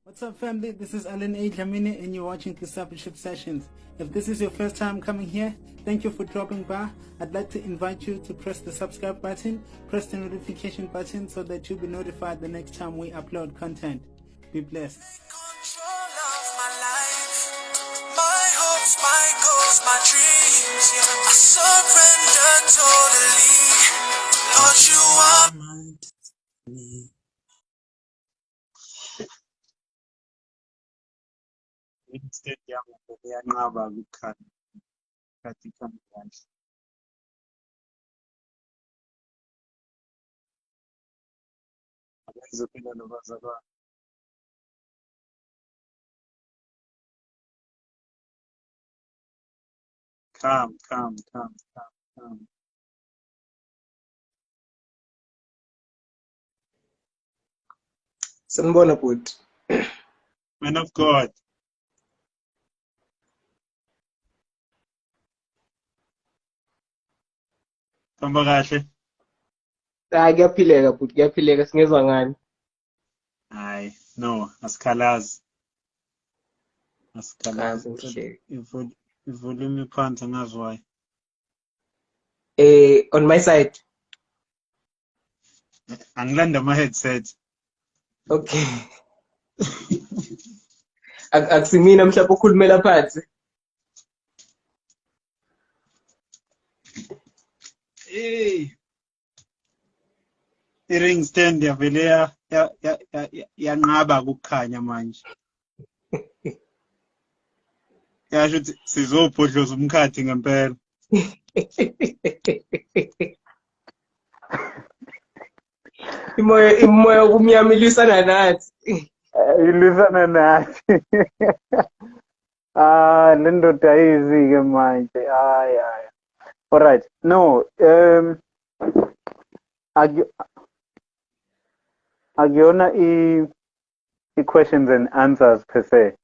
What's up, family? This is Alan A. Dlamini, and you're watching Discipleship Sessions. If this is your first time coming here, thank you for dropping by. I'd like to invite you to press the subscribe button, press the notification button so that you'll be notified the next time we upload content. Be blessed. Control of my life, my hopes, my goals, my dreams. Yeah. I surrender totally. Lord, you are me. Instead yangu kuyanqaba ukukhanya katika mkhathi abenze phela nobazalwane come. Sanibona bhuti. Man of God, hamba kahle. Hayi kuyaphileka bhuti, kuyaphileka, singezwa ngani? Hayi, no, asikhalazi. Kazi ngihleki. Ivolume iphansi angazi why. On my side. Angilanda ama-headset. Okay. Akusimina mhlawumbe okhulumela phansi. Hey. I-ring stand yavele yanqaba ukukhanya manje. Yasho ukuthi sizobhodloza umkhathi ngempela. Imoya kumnyama ilisana nathi. Ilisana nathi. Le ndoda ayizi-ke manje. Hayi. All right. No, akuyona i-questions and answers per se.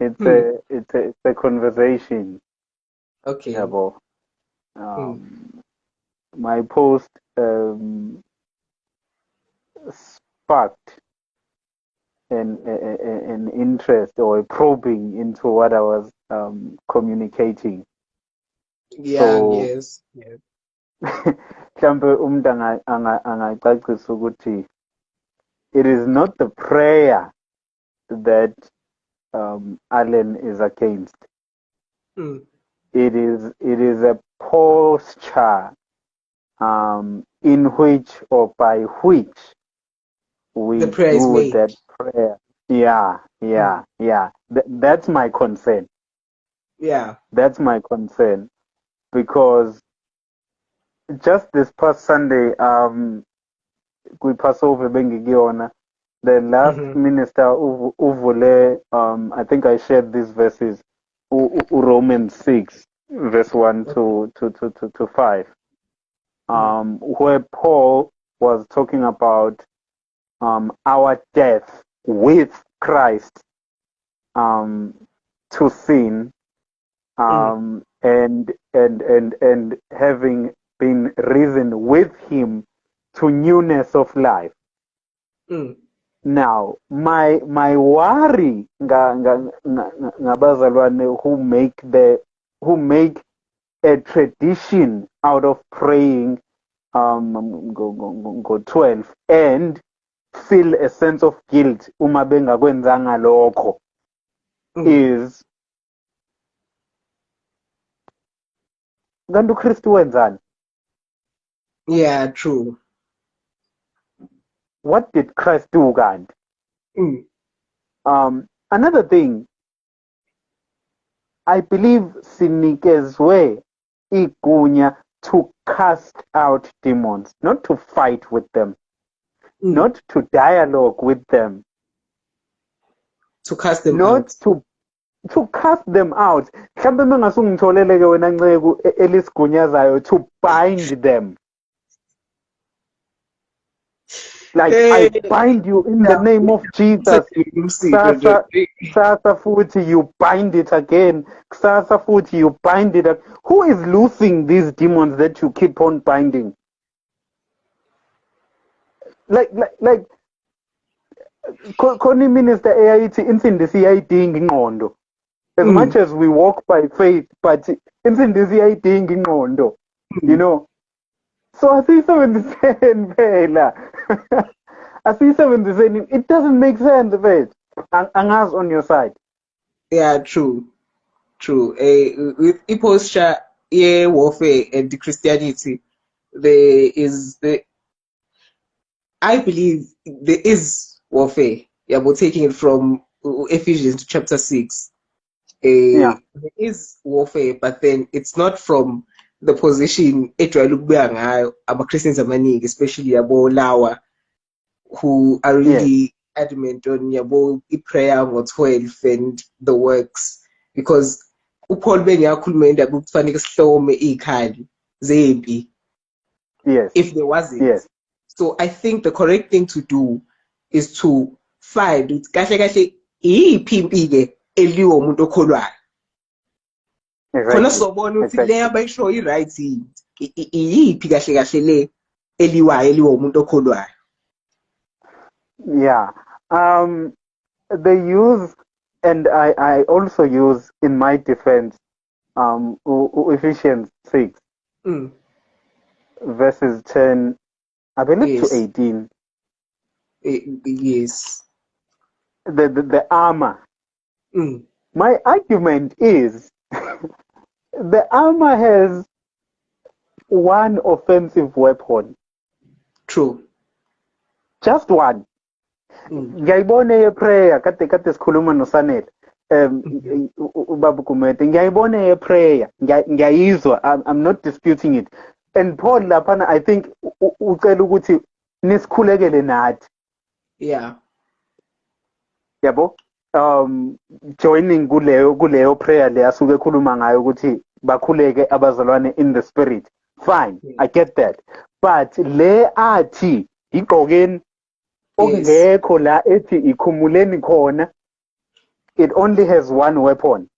It's a conversation. Okay. Yabo. My post sparked an interest or a probing into what I was communicating. Yeah, So, yes. mhlawumbe umuntu angacacisa ukuthi it is not the prayer that Alan is against. It is a posture in which or by which we The prayer is do made. that prayer. Yeah. That's my concern. Yeah. That's my concern, because just this past Sunday, we pass over Bengigiyona, the last minister uvule, I think I shared these verses, Romans 6, verse 1 to 5, where Paul was talking about our death with Christ to sin, and having been risen with him to newness of life. Now, my worry ngabazalwane who make a tradition out of praying go 12 and feel a sense of guilt uma bengakwenzanga lokho is kanti uKristu wenzani? Yeah, true. What did Christ do, God? Another thing, I believe sinikezwe igunya to cast out demons, not to fight with them, not to dialogue with them, To cast them not out. to cast them out. Mhlawumbe mengasungitholele-ke wena nceku elisigunyazayo to bind them. Like, I bind you in the name of Jesus. Kusasa futhi you bind it again. Kusasa futhi you bind it. Who is loosing these demons that you keep on binding? Like khona iminister eyayithi insindisi iyayidinga ingqondo. As much as we walk by faith, but insindisi iyayidinga ingqondo, you know. So asiyisebenziseni phela. Asiyisebenziseni. It doesn't make sense, mate. Angazi on your side. Yeah, true. With posture, warfare and the Christianity, I believe there is warfare. Yeah, but taking it from Ephesians chapter 6. There is warfare, but then it's not from the position Christians amaningi, especially yabo lawa, who are really adamant on yabo prayer on 12 and the works, because uPaul bengiyakhuluma indaba ukufanele sihlome ikhali zempi. Yes. If there wasn't. Yes. So I think the correct thing to do is to find kahle kahle iyiphi impi ke eliwo umuntu okholwayo. Khona sobona ukuthi le abayisho i-right iyiphi kahle kahle le eliwo umuntu okholwayo. Yeah. They use, and I also use in my defense, Ephesians 6, verses 10, I believe, to 18. Yes. The armor. My argument is the armor has one offensive weapon. True. Just one. Ngiyayibona prayer kade sikhuluma noSanele ubaba Kumete, ngiyayibona prayer, ngiyayizwa, I'm not disputing it. And Paul laphana I think ucela ukuthi nisikhulekele nathi. Yeah. Yabo, joining kuleyo prayer le asuke ekhuluma ngayo ukuthi bakhuleke abazalwane in the spirit. Fine, I get that. But le athi igqokeni okungekho la ethi ikhumuleni khona, it only has one weapon.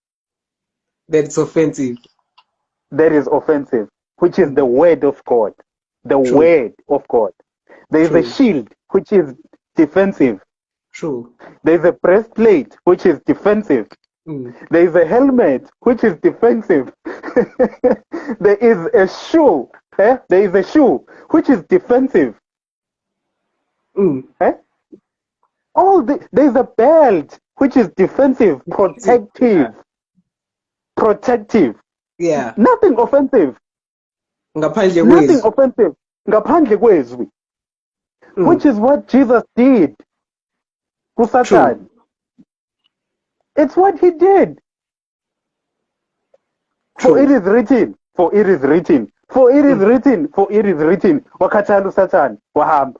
That's offensive. That is offensive, which is the word of God. The True. Word of God. There is a shield, which is defensive. True. There is a breastplate, which is defensive. There is a helmet, which is defensive. There is a shoe. There is a shoe, which is defensive. There is a belt, which is defensive, protective. Yeah. Nothing offensive. Nothing offensive. Ngaphandle kwezwi. Which is what Jesus did. Kusatan. It's what he did. For it is written. For it is written. For it is written. For it is written. Wakathalu Satan. Wahamba.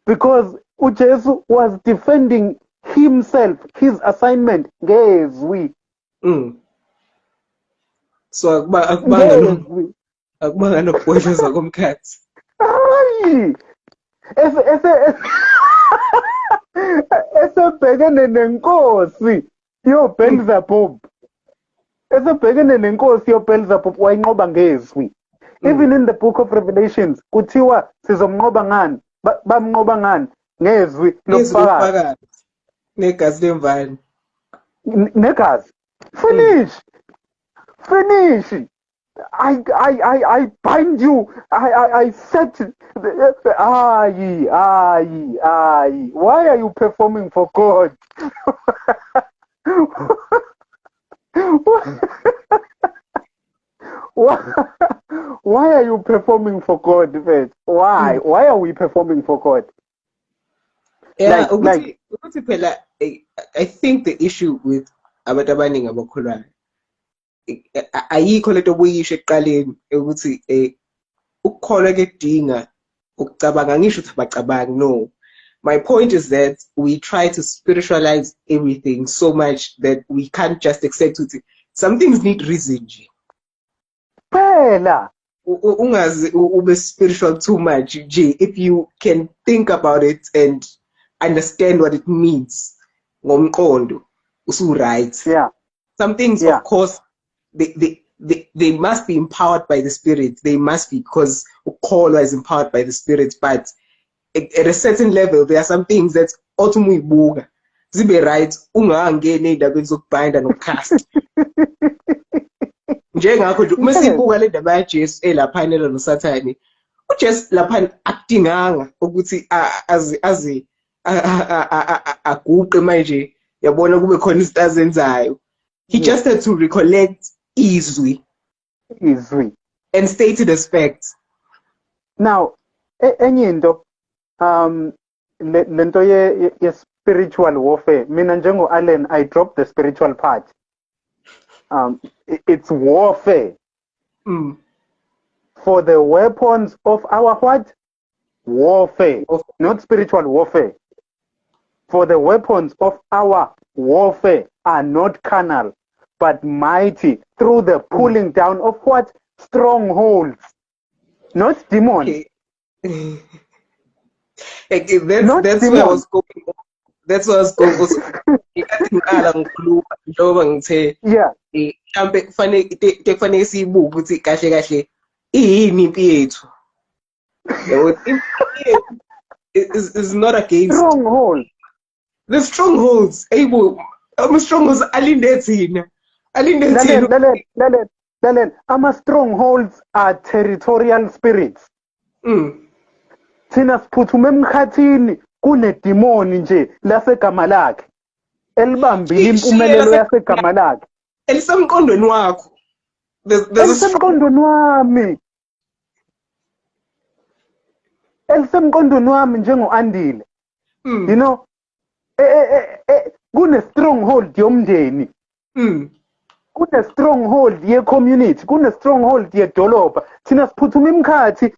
Because uJesu was defending himself, his assignment. Ngezwi. So akubanga nokubosheza komkhathi. Hayi. Esebhekene nenkosi yoBelzebub. Esebhekene nenkosi yoBelzebub wayinqoba ngezwi. Even in the book of Revelations kuthiwa sizomnqoba ngani? Bamnqoba ngani? Ngezwi nobufakazi. Negazi lemvani. Negazi. Finish. I bind you. I set. Aye. Why are you performing for God? Why are you performing for God, Fed? Why? Why are we performing for God? Yeah, I think the issue with abantu abaningi abakholwayo ayikho lento obuyisho ekuqaleni ukuthi ukukholwa kudinga ukucabanga, ngisho ukuthi abacabangi. No, my point is that we try to spiritualize everything so much that we can't just accept it. Some things need reason. Phela ungazi ube spiritual too much. If you can think about it and understand what it means, ngomqondo usu right. Yeah. Some things, of course, they must be empowered by the Spirit. They must be, because Ukholwa is empowered by the Spirit. But at a certain level, there are some things that automuibuga. Zibe right, ungangeni endabeni zokubinda nokukast. Njengakho nje uma sibuka le ndaba yaJesu elaphanela noSathane, uJesu lapha akudinganga ukuthi azi aguqe manje yabona kube khona izinto azenzayo. He just had to recollect izwi and stated as facts. Now enye into lento ye spiritual warfare, mina njengo Allen, I dropped the spiritual part. It's warfare. For the weapons of our what? Warfare. Not spiritual warfare. For the weapons of our warfare are not carnal, but mighty through the pulling down of what? Strongholds. Not demons. Okay. That's where I was going. That's what I was going. Yeah. Mhlambe kufanele siyibuke ukuthi kahle kahle yini impi yethu. Is not against strongholds. The strongholds strongholds alinde thina. Our strongholds are territorial spirits. Thina siphuthume emkhathini kunedemoni nje lasegama lakhe elibambile impumelelo yasegama lakhe elisemqondweni wakho. Elisemqondweni wami. Elisemqondweni wami njengoAndile. You know, kune stronghold yomndeni. Kune stronghold ye community, kune stronghold ye dolobha. Thina siphuthuma imkhathi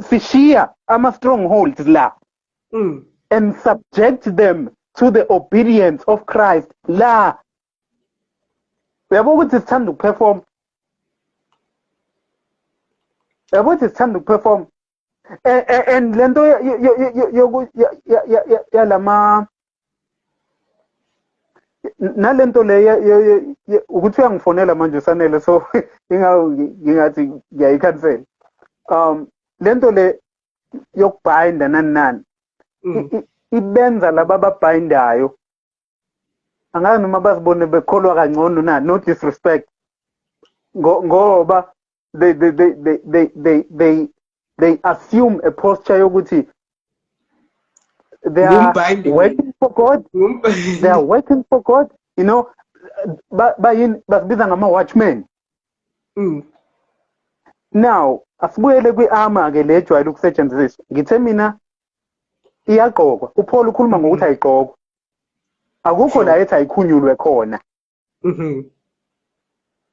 sishiya ama strongholds la. And subject them to the obedience of Christ la. Uyabona ukuthi sithanda ukuperform. Uyabona ukuthi sithanda ukuperform. And lento yalama nalento le ukuthi uyangifonela manje Sanele, so ngingathi ngiyayicancel. Lento le yokubinda nani ibenza laba ababindayo angazi noma bazibone bekholwa kangcono na, no disrespect, ngoba they assume a posture yokuthi they are working for God. They are working for God, you know. Basibiza ngama watchmen. Now asibuyele kwi-armor ke le jwayele ukusetshenziswa. Ngithe mina iyagqokwa. uPaul ukhuluma ngokuthi ayigqokwa. Akukho la ethi ayikhunyulwe khona.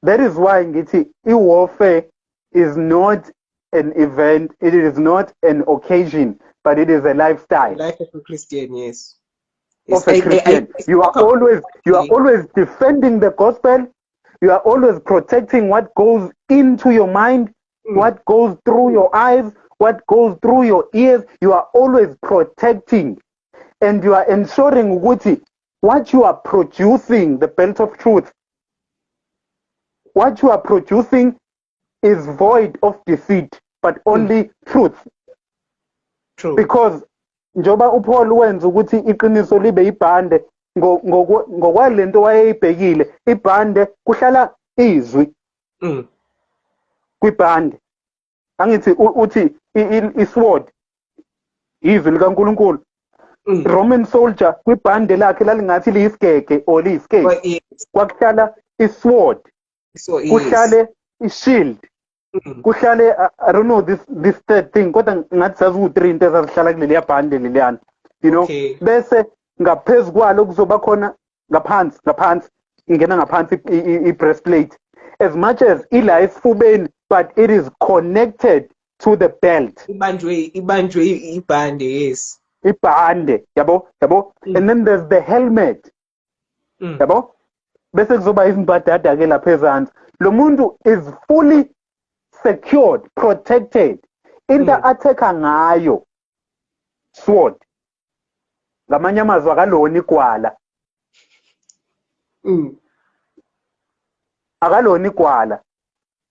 That is why ngithi i-warfare is not an event, it is not an occasion, but it is a lifestyle. Life of a Christian, yes. Of a Christian. You are always defending the gospel. You are always protecting what goes into your mind, what goes through your eyes, what goes through your ears. You are always protecting, and you are ensuring what you are producing, the belt of truth. What you are producing is void of deceit, but only truth. True. Because njoba uPaul wenza ukuthi iqiniso libe ibhande ngokwalento wayeyibhekile, ibhande kuhlala izwi kwibhande. Angithi uthi isword izwi likaNkulunkulu. Roman soldier kwibhande lakhe lalingathi liyisigege or liyiskate. Kwakuhlala isword. Kuhlale ishield. Kuhlale I don't know this third thing, kodwa ngathi sazu3 into ezazihlala kuleli bhande leliyana, you know. Bese ngaphezulu kwalo kuzoba khona ngaphansi ingena ngaphansi i-breastplate, as much as ila esifubeni, but it is connected to the belt. Ibanjwe ibhande, yes. Ibhande, yabo. And then there's the helmet. Yabo. Bese kuzoba izimbadada ke lapha ezantsi. Lo muntu is fully secured, protected. Into attacker ngayo sword. Ngamanye amazwi akalona igwala. Akalona igwala.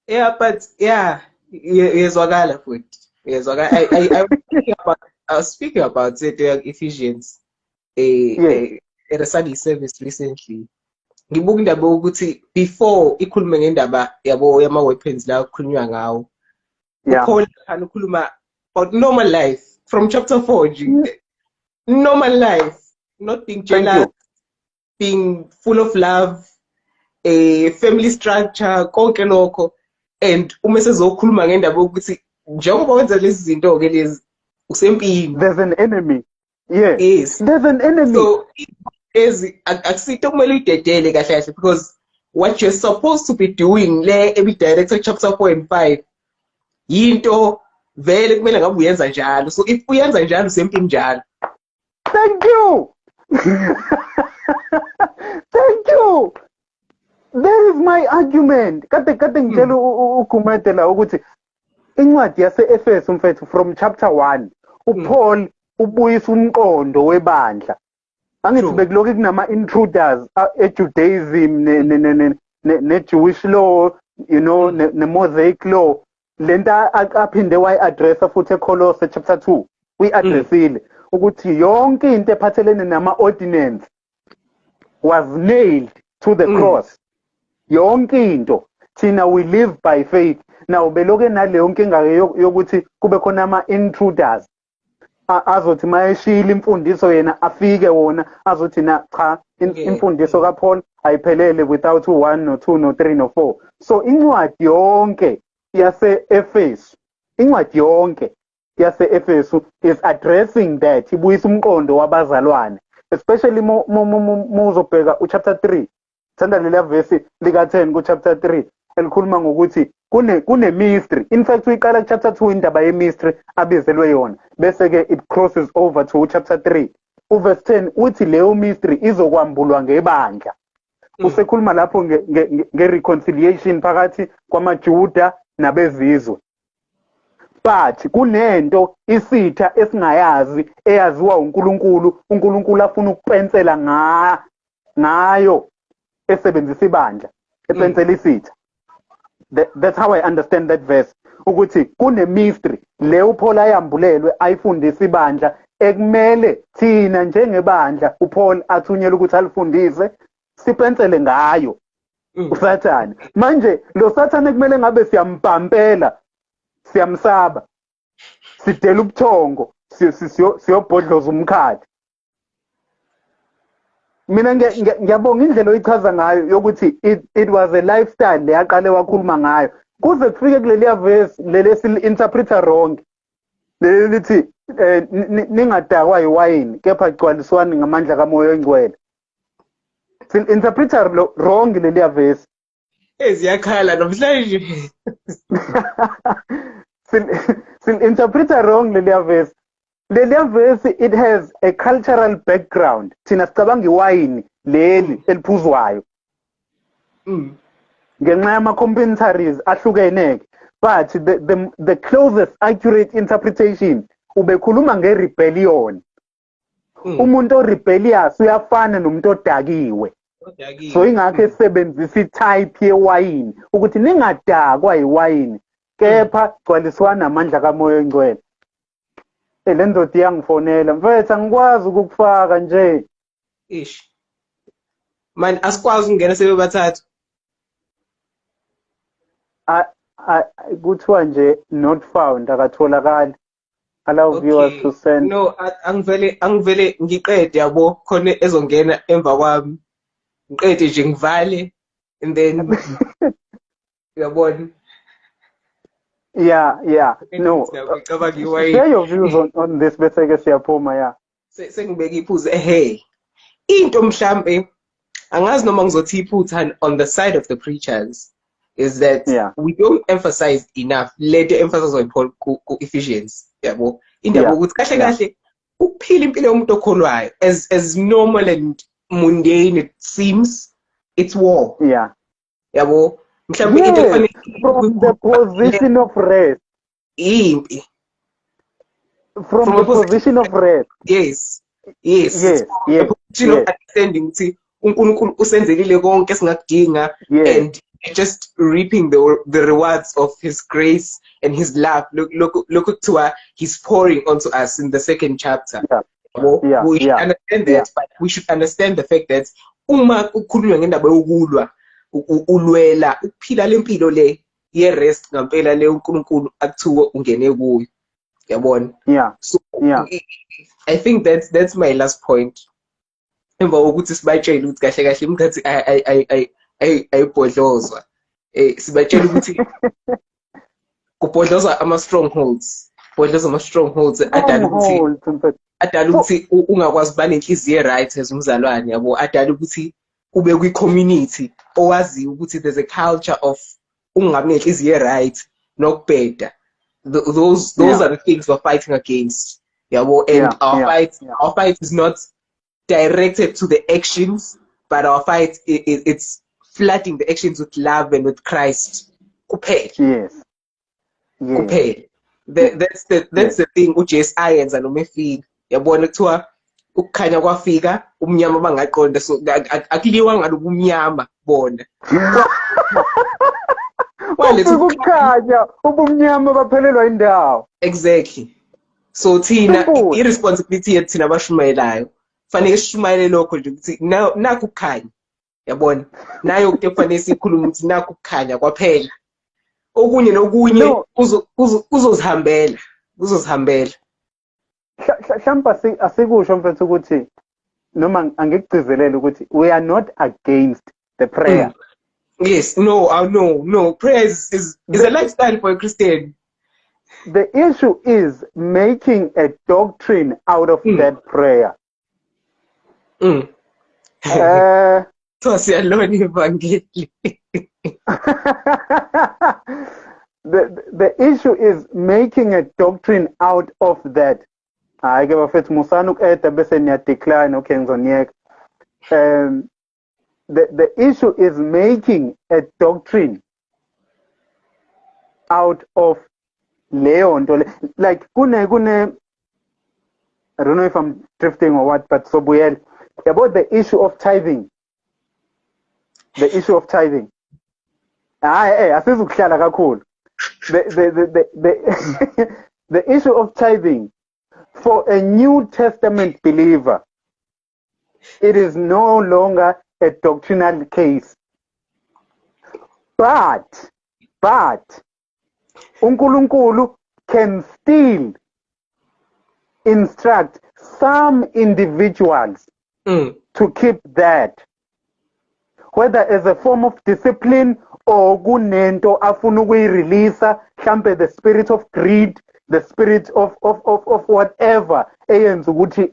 Yeah, but yeah, yezwakala futhi. Yezwakala. I was speaking about it Ephesians at a Sunday service recently. Ngibuka indaba ukuthi before ikhulume ngendaba yabo yama weapons la kukhulunywa ngawo. Paul kan ukhuluma about normal life from chapter 4 normal life, not being jealous, being full of love, a family structure konke lokho. And uma sezokhuluma ngendaba ukuthi njengoba wenza lezi zinto ke lezi usempini, there's an enemy. Yes, there's an enemy. So akusito kumele uyidedele kahle kahle, because what you're supposed to be doing le every director chapter 4 and 5 yinto vele kumele ngabe uyenza njalo. So if uyenza njalo usempini njalo. Thank you. Thank you. That is my argument. Kade ngitshela uGumede la ukuthi incwadi yase-Efesu mfethu from chapter 1 uPaul ubuyisa umqondo webandla. Angithi bekuloku kunama intruders eJudaism ne-Jewish law, you know, ne-Mosaic law. Lenta aphinde wayi-addressa futhi eColossae chapter 2 uyi-addressile ukuthi yonke into ephathelene nama-ordinance was nailed to the cross. Yonke into thina we live by faith. Now beloke naleyo nkinga yokuthi kube khona ama-intruders azothi mayeshila imfundiso yena afike wona azothi na cha imfundiso kaPaul ayiphelele without 1 no 2 no 3 no 4. So incwadi yonke yase-Efesu, incwadi yonke yase-Efesu is addressing that, ibuyisa umqondo wabazalwane, especially muzobheka uchapter 3. Thanda lela verse lika 10 ku chapter 3 elikhuluma ngokuthi kune mystery. In fact uyiqala ku chapter 2 indaba ye mystery abizelwe yona, bese ke it crosses over to chapter 3 uverse 10 uthi leyo mystery izokwambulwa ngebandla. Usekhuluma lapho nge-reconciliation phakathi kwamaJuda nabezizwe. But kunento isitha esingayazi eyaziwa uNkulunkulu, uNkulunkulu afuna ukupensela ngayo esebenzisa ibandla, epensela isitha. That's how I understand that verse. Ukuthi kune mystery le uPaul ayambulelwe ayifundisa ibandla ekumele thina njengebandla uPaul athunyelwe ukuthi alifundise sipensele ngayo uSathane. Manje lo Sathane kumele ngabe siyambhampela, siyamsaba, sidela ubuthongo, siyobhodloza umkhathi. Mina ngiyabonga indlela oyichaza ngayo yokuthi it was a lifestyle le yaqale wakhuluma ngayo kuze kufike kuleliya verse leli sil-interpreter wrong lelithi ningadakwa yiwayini kepha gcwaliswani ngamandla kamoya oyingcwele. Sil-interpreter wrong leliya verse. Eziyakhala namhlanje. Sil-interpreter wrong leliya verse. Leliya verse it has a cultural background. Thina sicabanga iwayini leli eliphuzwayo. Ngenxa yama-commentaries ahlukeneke. But the closest accurate interpretation ubekhuluma nge-rebellion. Umuntu o-rebellious uyafana nomuntu odakiwe. So ingakho esebenzisa i-type yewayini ukuthi ningadakwa yiwayini kepha gcwaliswana amandla kamoya oyingcwele. Le ndoda iyangifonela mfethu angikwazi ukukufaka nje. Ish. Man asikwazi ukungena sebebathathu. Kuthiwa nje not found akatholakali. Allow viewers to send. No, angivele ngiqede yabo khona ezongena emva kwami. Ngiqede nje ngivale and then yabona. Yeah. No. Share your views on this bese ke siyaphuma ya. Sengibeka iphuze into mhlambe angazi noma ngizothi iphutha on the side of the preachers is that we don't emphasize enough let the emphasis on Paul ku Ephesians yabo indaba ukuthi kahle ukuphila impilo yomuntu okholwayo as normal and mundane it seems it's war yabo mhlambe into efanele from the position of rest from the position of rest yes position of understanding ukuthi uNkulunkulu usenzelile konke singakudinga and just reaping the rewards of His grace and His love. Look to what He's pouring onto us in the second chapter. We should understand that, but we should understand the fact that uma ukhulunywa ngendaba yokulwa ulwela ukuphila lempilo le ye-rest ngampela le uNkulunkulu akuthiwa ungene kuyo. Yabona? So I think that's my last point. Emva kokuthi sibatshele ukuthi kahle kahle imkhathi ayibhodlozwa. Sibatshele ukuthi kubhodlozwa ama-strongholds. Bodloza ama-strongholds adala ukuthi ungakwazi ukuba nenhliziyo right as umzalwane yabo, adala ukuthi ube kwi-community owaziyo ukuthi there's a culture of ungabi nenhliziyo right nokubheda. Those are the things we're fighting against. Yabo, and our fight is not directed to the actions, but our fight it's flooding the actions with love and with Christ. Kuphela. Kuphela. That's the thing uJesu ayenza noma efika. Yabona kuthiwa ukukhanya kwafika umnyama bangaqonda, so akuliwa ngalobu umnyama bona. Ukukhanya ubumnyama baphelelwa indawo. Exactly. So thina irresponsibility yethu thina abashumayelayo fanele sishumayele lokho nje ukuthi naku ukukhanya. Yabona, nayo into efanele sikhuluma ukuthi naku ukukhanya kwaphela. Okunye nokunye uzozihambela. Mhlawumbe asikusho mfethu ukuthi noma angikugcizelele ukuthi we are not against the prayer. Yes, no. Prayer is a lifestyle for a Christian. The issue is making a doctrine out of that prayer. The issue is making a doctrine out of that. I give a fit musanuk eta bese decline okay ngizoniyeka. The issue is making a doctrine out of leon. Like kune I don't know if I'm drifting or what, but Sobuyel, about the issue of tithing. The issue of tithing. Asizukuhlala kakhulu. The issue of tithing for a New Testament believer, it is no longer a doctrinal case. But uNkulunkulu can still instruct some individuals to keep that, whether as a form of discipline or kunento afuna ukuyireleasa, mhlambe the spirit of greed, the spirit of whatever eyenza ukuthi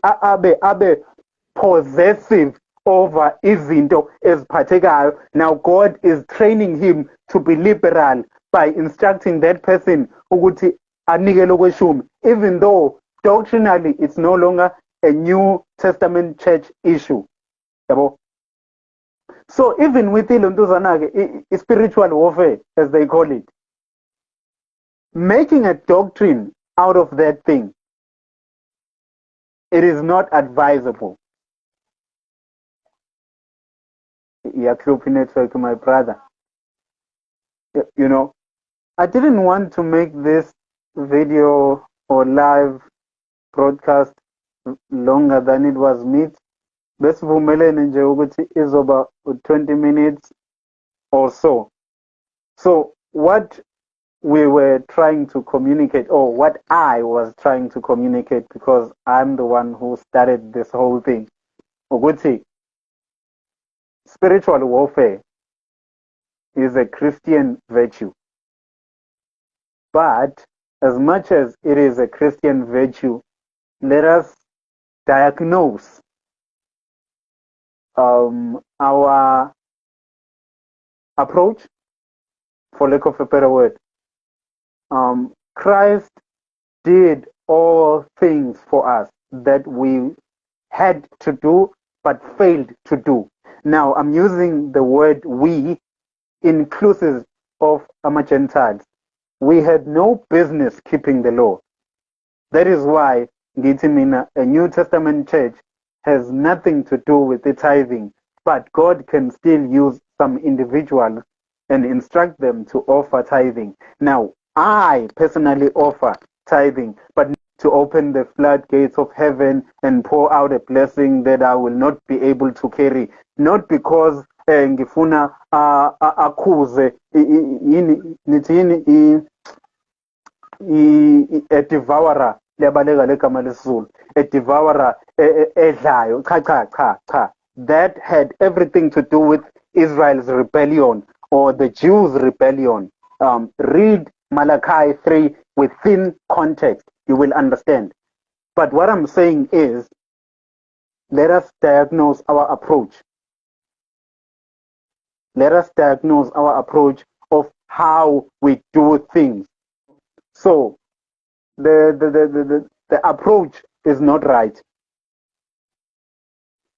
abe possessive over izinto eziphathekayo. Now God is training him to be liberal by instructing that person ukuthi anikele okweshumi, even though doctrinally it's no longer a New Testament church issue. Yabo? So even with spiritual warfare, as they call it, making a doctrine out of that thing, it is not advisable. Club Network, my brother. You know, I didn't want to make this video or live broadcast longer than it was meant. Besivumelene nje ukuthi izoba 20 minutes or so. So what we were trying to communicate, or what I was trying to communicate, because I'm the one who started this whole thing, ukuthi spiritual warfare is a Christian virtue. But as much as it is a Christian virtue, let us diagnose our approach, for lack of a better word. Christ did all things for us that we had to do but failed to do. Now, I'm using the word we, inclusive of Gentiles. We had no business keeping the law. That is why a New Testament church has nothing to do with the tithing, but God can still use some individuals and instruct them to offer tithing. Now, I personally offer tithing, but to open the floodgates of heaven and pour out a blessing that I will not be able to carry, not because ngifuna akhuze a devourer liyabaleka legama lesizulu, a devourer edlayo, cha. That had everything to do with Israel's rebellion or the Jews' rebellion. Read Malachi 3 within context, you will understand. But what I'm saying is, let us diagnose our approach. Let us diagnose our approach of how we do things. So the approach is not right.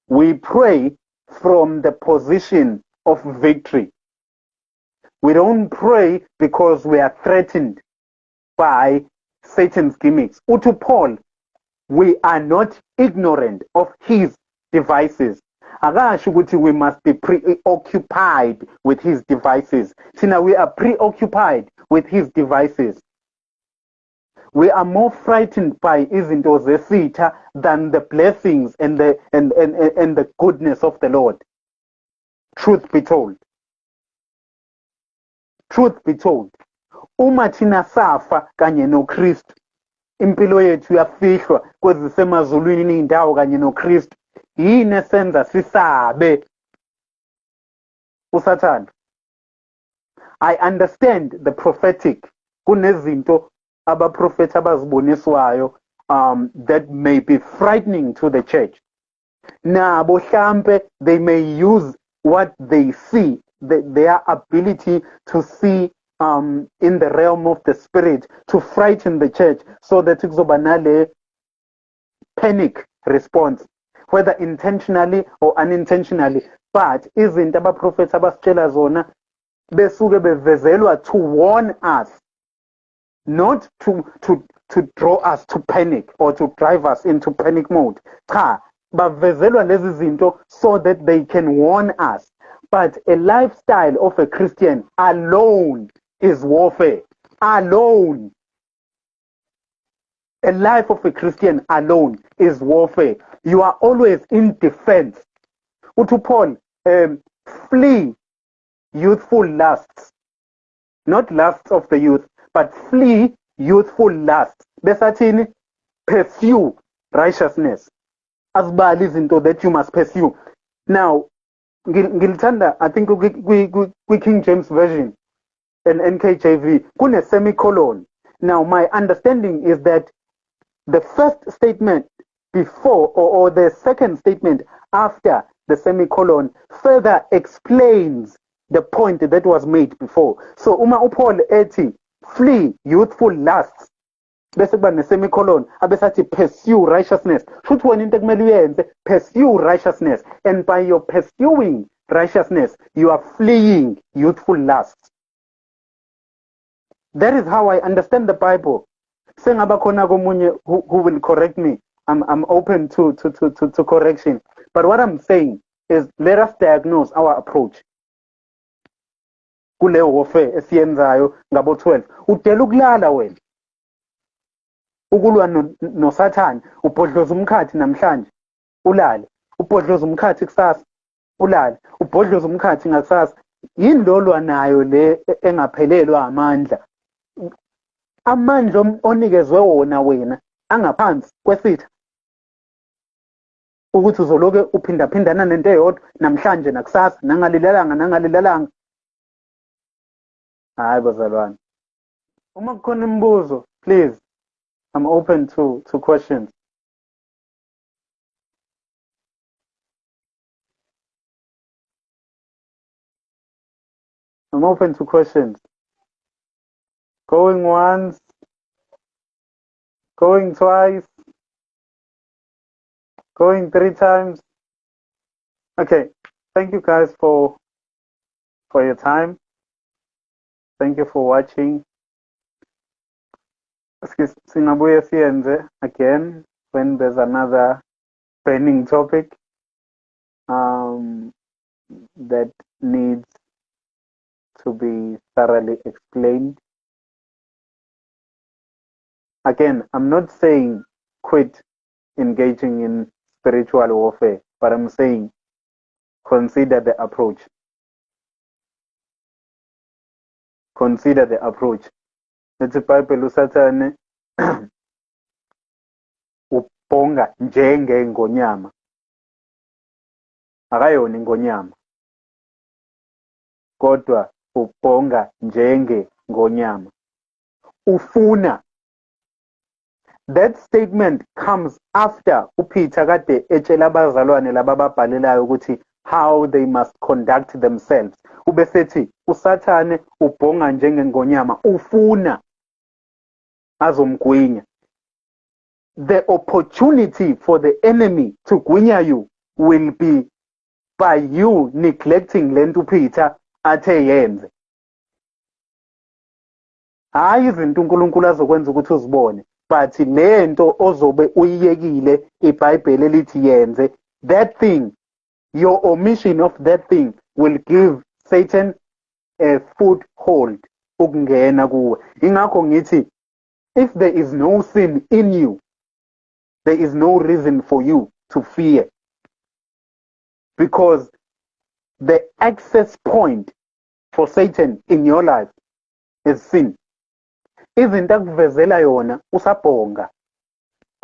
We pray from the position of victory. We don't pray because we are threatened by Satan's gimmicks. To Paul, we are not ignorant of his devices. Akasho ukuthi we must be preoccupied with his devices. Now we are preoccupied with his devices. We are more frightened by izinto zesitha than the blessings and the goodness of the Lord. Truth be told. Truth be told. Uma thina safa kanye noKristu, impilo yethu yafihlwa kwezisemazulwini indawo kanye noKristu, yini esenza sisabe uSathane? I understand the prophetic. Kunezinto abaprofeti abaziboniswayo that may be frightening to the church. Nabo hlampe they may use what they see, their ability to see in the realm of the spirit to frighten the church so that kuzoba nale panic response, whether intentionally or unintentionally. But izinto abaprofeti abasitshela zona besuke bevezelwa to warn us, not to draw us to panic or to drive us into panic mode. Cha, bavezelwa lezi zinto so that they can warn us. But a lifestyle of a Christian alone is warfare. Alone. A life of a Christian alone is warfare. You are always in defense. To Paul, flee youthful lusts. Not lusts of the youth, but flee youthful lusts. Besathini, pursue righteousness. Asibali izinto that you must pursue. Now, ngilithanda, I think kwi King James Version and NKJV, kune semicolon. Now, my understanding is that the first statement before or the second statement after the semicolon further explains the point that was made before. So, uma uPaul ethi, flee youthful lusts, bese kuba ne-semicolon, abesathi pursue righteousness. Shuthi wena into ekumele uyenze, pursue righteousness. And by your pursuing righteousness, you are fleeing youthful lusts. That is how I understand the Bible. Sengaba khona komunye who will correct me. I'm open to correction. But what I'm saying is, let us diagnose our approach. Kule warfare esiyenzayo ngabo 12. Udela ukulala wena. Ukulwa noSathane, ubhodloza umkhathi namhlanje, ulale. Ubhodloza umkhathi kusasa, ulale. Ubhodloza umkhathi ngakusasa. Yini lolwa nayo le engaphelelwa amandla. Amandla onikezwe wona wena angaphansi kwesitha. Ukuthi uzoloke uphindaphindana nento eyodwa namhlanje nakusasa, nangalilelanga. Hayi bazalwane. Uma kukhona imibuzo, please, I'm open to questions. I'm open to questions. Going once, going twice, going 3 times. Okay, thank you guys for your time. Thank you for watching. Singabuya siyenze again when there's another training topic that needs to be thoroughly explained. Again, I'm not saying quit engaging in spiritual warfare, but I'm saying consider the approach. Consider the approach. Lethi iBhayibheli uSathane ubhonga njengengonyama. Akayona ingonyama. Kodwa ubhonga njengengonyama. Ufuna. That statement comes after uPeter kade etshela abazalwane laba ababhalelayo ukuthi how they must conduct themselves. Ubesethi uSathane ubhonga njengengonyama ufuna azomgwinya. The opportunity for the enemy to gwinya you will be by you neglecting lento uPeter athe yenze. Hayi izinto uNkulunkulu azokwenza ukuthi uzibone, but lento ozobe uyiyekile iBhayibheli elithi yenze, that thing, your omission of that thing will give Satan a foothold ukungena kuwe. Ingakho ngithi if there is no sin in you, there is no reason for you to fear, because the access point for Satan in your life is sin. Izinto akuvezela yona usabhonga,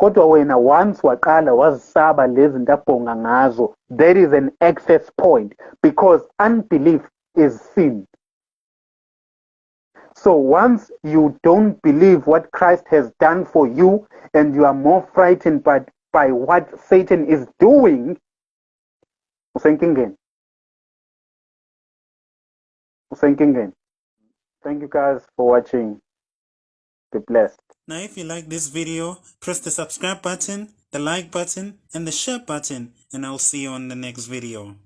kodwa wena once waqala wazisaba lezi zinto abhonga ngazo, there is an access point, because unbelief is sin. So once you don't believe what Christ has done for you and you are more frightened by what Satan is doing, usenkingeni. Usenkingeni. Thank you guys for watching. Be blessed. Now if you like this video, press the subscribe button, the like button, and the share button, and I'll see you on the next video.